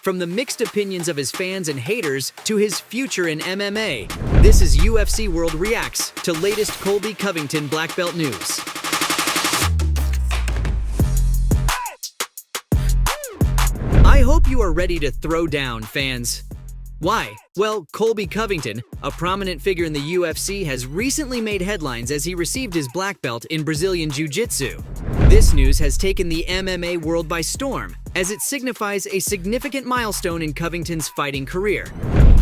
From the mixed opinions of his fans and haters to his future in MMA, this is UFC World Reacts to latest Colby Covington black belt news. I hope you are ready to throw down, fans. Why? Well, Colby Covington, a prominent figure in the UFC, has recently made headlines as he received his black belt in Brazilian Jiu-Jitsu. This news has taken the MMA world by storm, as it signifies a significant milestone in Covington's fighting career.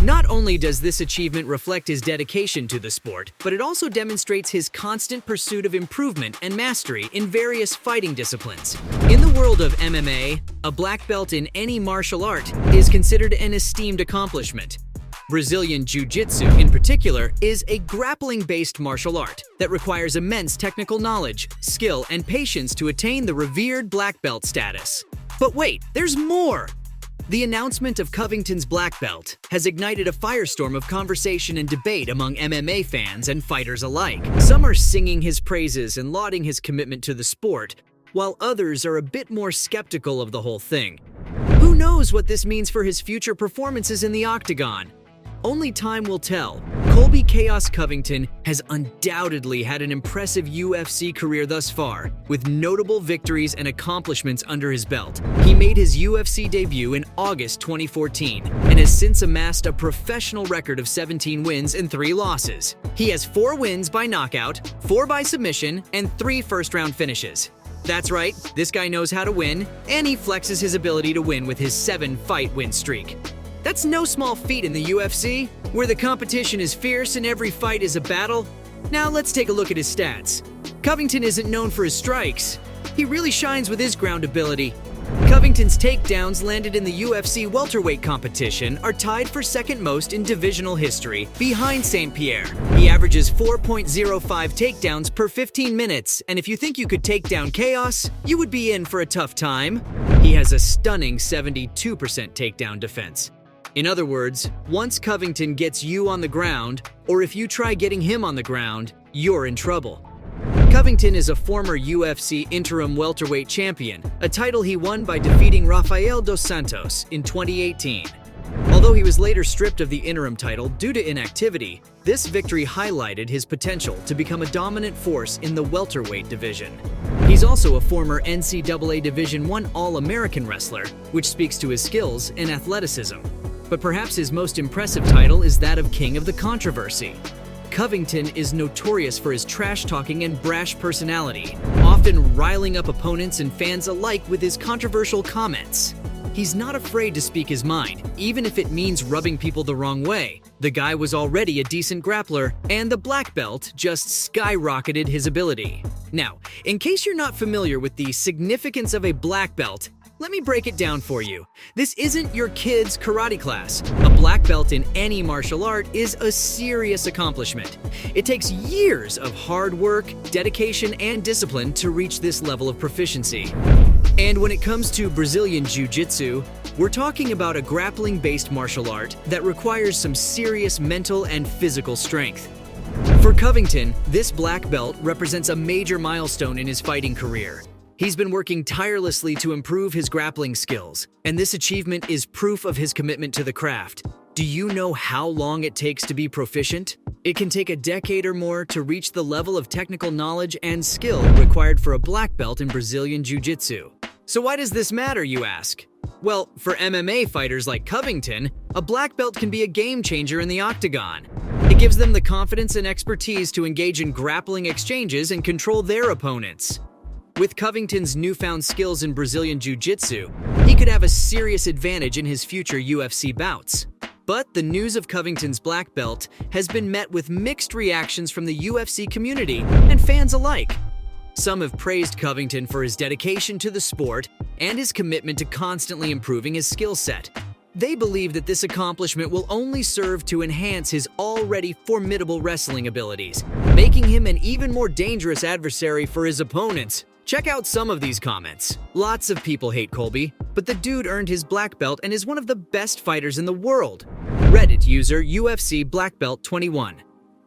Not only does this achievement reflect his dedication to the sport, but it also demonstrates his constant pursuit of improvement and mastery in various fighting disciplines. In the world of MMA, a black belt in any martial art is considered an esteemed accomplishment. Brazilian Jiu-Jitsu, in particular, is a grappling-based martial art that requires immense technical knowledge, skill, and patience to attain the revered black belt status. But wait, there's more! The announcement of Covington's black belt has ignited a firestorm of conversation and debate among MMA fans and fighters alike. Some are singing his praises and lauding his commitment to the sport, while others are a bit more skeptical of the whole thing. Who knows what this means for his future performances in the octagon? Only time will tell. Colby "Chaos" Covington has undoubtedly had an impressive UFC career thus far, with notable victories and accomplishments under his belt. He made his UFC debut in August 2014 and has since amassed a professional record of 17 wins and 3 losses. He has 4 wins by knockout, 4 by submission, and 3 first-round finishes. That's right, this guy knows how to win, and he flexes his ability to win with his 7-fight win streak. That's no small feat in the UFC, where the competition is fierce and every fight is a battle. Now let's take a look at his stats. Covington isn't known for his strikes. He really shines with his ground ability. Covington's takedowns landed in the UFC welterweight competition are tied for second most in divisional history, behind St. Pierre. He averages 4.05 takedowns per 15 minutes, and if you think you could take down Chaos, you would be in for a tough time. He has a stunning 72% takedown defense. In other words, once Covington gets you on the ground, or if you try getting him on the ground, you're in trouble. Covington is a former UFC interim welterweight champion, a title he won by defeating Rafael dos Santos in 2018. Although he was later stripped of the interim title due to inactivity, this victory highlighted his potential to become a dominant force in the welterweight division. He's also a former NCAA Division I All-American wrestler, which speaks to his skills and athleticism. But perhaps his most impressive title is that of King of the Controversy. Covington is notorious for his trash-talking and brash personality, often riling up opponents and fans alike with his controversial comments. He's not afraid to speak his mind, even if it means rubbing people the wrong way. The guy was already a decent grappler, and the black belt just skyrocketed his ability. Now, in case you're not familiar with the significance of a black belt, let me break it down for you. This isn't your kid's karate class. A black belt in any martial art is a serious accomplishment. It takes years of hard work, dedication, and discipline to reach this level of proficiency. And when it comes to Brazilian Jiu-Jitsu, we're talking about a grappling-based martial art that requires some serious mental and physical strength. For Covington, this black belt represents a major milestone in his fighting career. He's been working tirelessly to improve his grappling skills, and this achievement is proof of his commitment to the craft. Do you know how long it takes to be proficient? It can take a decade or more to reach the level of technical knowledge and skill required for a black belt in Brazilian Jiu-Jitsu. So why does this matter, you ask? Well, for MMA fighters like Covington, a black belt can be a game changer in the octagon. It gives them the confidence and expertise to engage in grappling exchanges and control their opponents. With Covington's newfound skills in Brazilian Jiu-Jitsu, he could have a serious advantage in his future UFC bouts. But the news of Covington's black belt has been met with mixed reactions from the UFC community and fans alike. Some have praised Covington for his dedication to the sport and his commitment to constantly improving his skill set. They believe that this accomplishment will only serve to enhance his already formidable wrestling abilities, making him an even more dangerous adversary for his opponents. Check out some of these comments. Lots of people hate Colby, but the dude earned his black belt and is one of the best fighters in the world. Reddit user UFC Black Belt 21.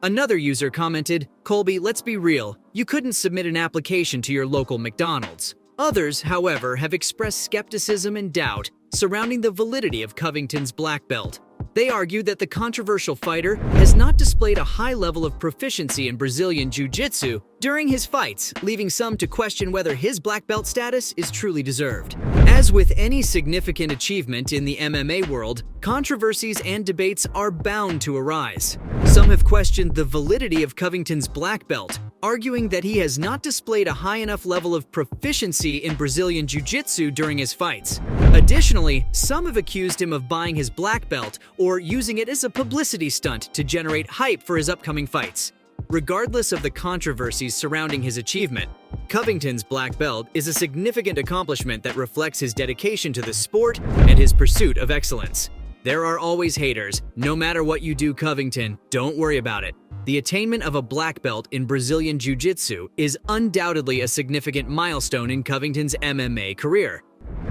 Another user commented, "Colby, let's be real, you couldn't submit an application to your local McDonald's." Others, however, have expressed skepticism and doubt, surrounding the validity of Covington's black belt. They argue that the controversial fighter has not displayed a high level of proficiency in Brazilian Jiu-Jitsu during his fights, leaving some to question whether his black belt status is truly deserved. As with any significant achievement in the MMA world, controversies and debates are bound to arise. Some have questioned the validity of Covington's black belt, arguing that he has not displayed a high enough level of proficiency in Brazilian Jiu-Jitsu during his fights. Additionally, some have accused him of buying his black belt or using it as a publicity stunt to generate hype for his upcoming fights. Regardless of the controversies surrounding his achievement, Covington's black belt is a significant accomplishment that reflects his dedication to the sport and his pursuit of excellence. There are always haters. No matter what you do, Covington, don't worry about it. The attainment of a black belt in Brazilian Jiu-Jitsu is undoubtedly a significant milestone in Covington's MMA career.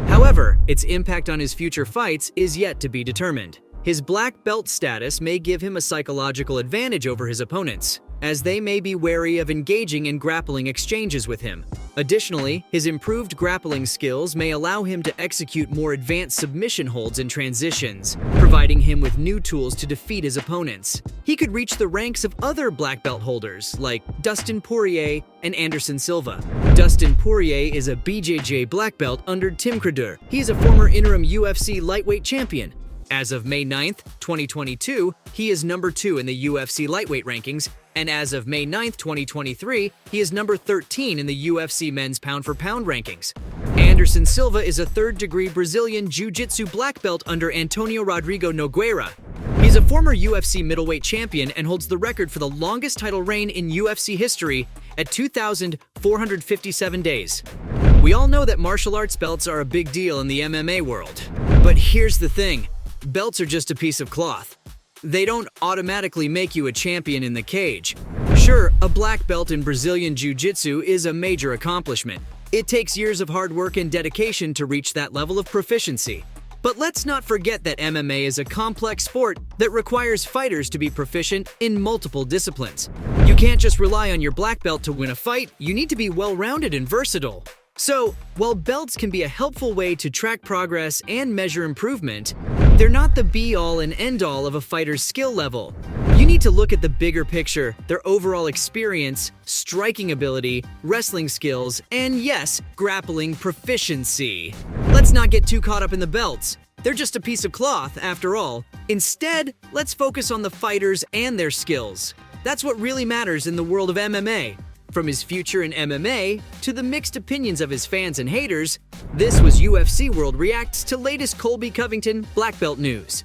However, its impact on his future fights is yet to be determined. His black belt status may give him a psychological advantage over his opponents, as they may be wary of engaging in grappling exchanges with him. Additionally, his improved grappling skills may allow him to execute more advanced submission holds and transitions, providing him with new tools to defeat his opponents. He could reach the ranks of other black belt holders like Dustin Poirier and Anderson Silva. Dustin Poirier is a BJJ black belt under Tim Credieur. He is a former interim UFC lightweight champion. As of May 9th, 2022, he is number 2 in the UFC lightweight rankings, and as of May 9th, 2023, he is number 13 in the UFC men's pound-for-pound rankings. Anderson Silva is a third-degree Brazilian Jiu-Jitsu black belt under Antonio Rodrigo Nogueira. He's a former UFC middleweight champion and holds the record for the longest title reign in UFC history at 2,457 days. We all know that martial arts belts are a big deal in the MMA world. But here's the thing. Belts are just a piece of cloth. They don't automatically make you a champion in the cage. Sure, a black belt in Brazilian Jiu-Jitsu is a major accomplishment. It takes years of hard work and dedication to reach that level of proficiency. But let's not forget that MMA is a complex sport that requires fighters to be proficient in multiple disciplines. You can't just rely on your black belt to win a fight, you need to be well-rounded and versatile. So, while belts can be a helpful way to track progress and measure improvement, they're not the be-all and end-all of a fighter's skill level. You need to look at the bigger picture, their overall experience, striking ability, wrestling skills, and yes, grappling proficiency. Let's not get too caught up in the belts. They're just a piece of cloth, after all. Instead, let's focus on the fighters and their skills. That's what really matters in the world of MMA. From his future in MMA to the mixed opinions of his fans and haters, this was UFC World Reacts to latest Colby Covington black belt news.